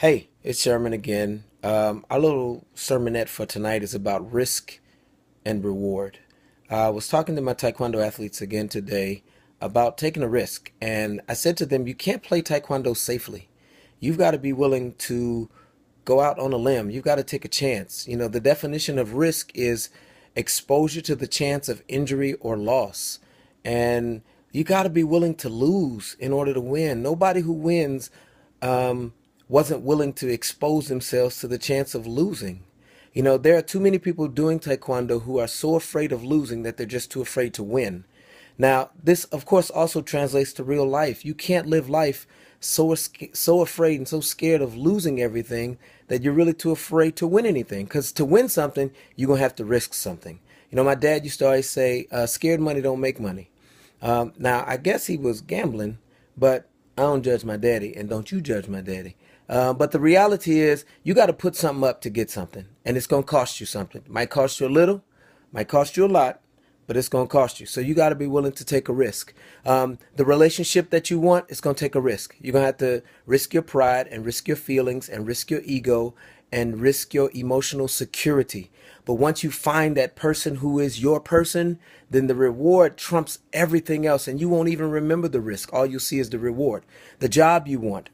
Hey, it's Sherman again. Our little sermonette for tonight is about risk and reward. I was talking to my Taekwondo athletes again today about taking a risk, and I said to them, you can't play Taekwondo safely. You've got to be willing to go out on a limb. You've got to take a chance. You know, the definition of risk is exposure to the chance of injury or loss. And you got to be willing to lose in order to win. Nobody who wins wasn't willing to expose themselves to the chance of losing. You know, there are too many people doing taekwondo who are so afraid of losing that they're just too afraid to win. Now, this of course also translates to real life. You can't live life so afraid and so scared of losing everything that you're really too afraid to win anything. Because to win something, you're gonna have to risk something. You know, my dad used to always say, "Scared money don't make money." Now, I guess he was gambling, but I don't judge my daddy, and don't you judge my daddy. But the reality is, you got to put something up to get something, and it's going to cost you something. Might cost you a little, might cost you a lot, but it's going to cost you. So you got to be willing to take a risk. The relationship that you want, it's going to take a risk. You're going to have to risk your pride and risk your feelings and risk your ego and risk your emotional security. But once you find that person who is your person, then the reward trumps everything else, and you won't even remember the risk. All you'll see is the reward. The job you want,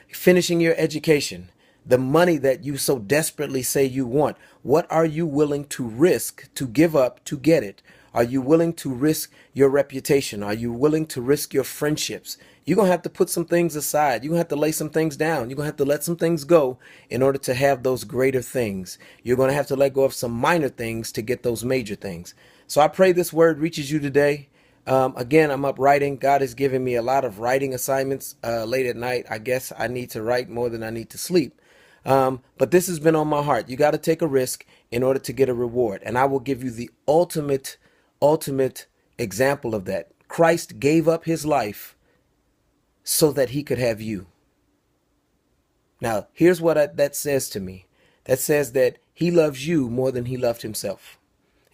finishing your education, the money that you so desperately say you want. What are you willing to risk, to give up, to get it? Are you willing to risk your reputation? Are you willing to risk your friendships? You're going to have to put some things aside. You're going to have to lay some things down. You're going to have to let some things go in order to have those greater things. You're going to have to let go of some minor things to get those major things. So I pray this word reaches you today. Again, I'm up writing. God has given me a lot of writing assignments late at night. I guess I need to write more than I need to sleep. But this has been on my heart. You got to take a risk in order to get a reward. And I will give you the ultimate example of that. Christ gave up his life so that he could have you. Now, here's what that says to me. That says that he loves you more than he loved himself.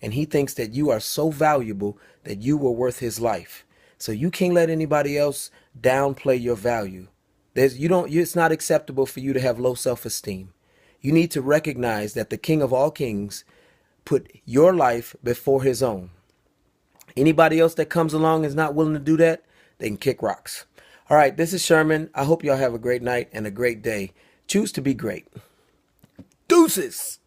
And he thinks that you are so valuable that you were worth his life. So you can't let anybody else downplay your value. It's not acceptable for you to have low self-esteem. You need to recognize that the King of all kings put your life before his own. Anybody else that comes along and is not willing to do that, they can kick rocks. All right, this is Sherman. I hope y'all have a great night and a great day. Choose to be great. Deuces.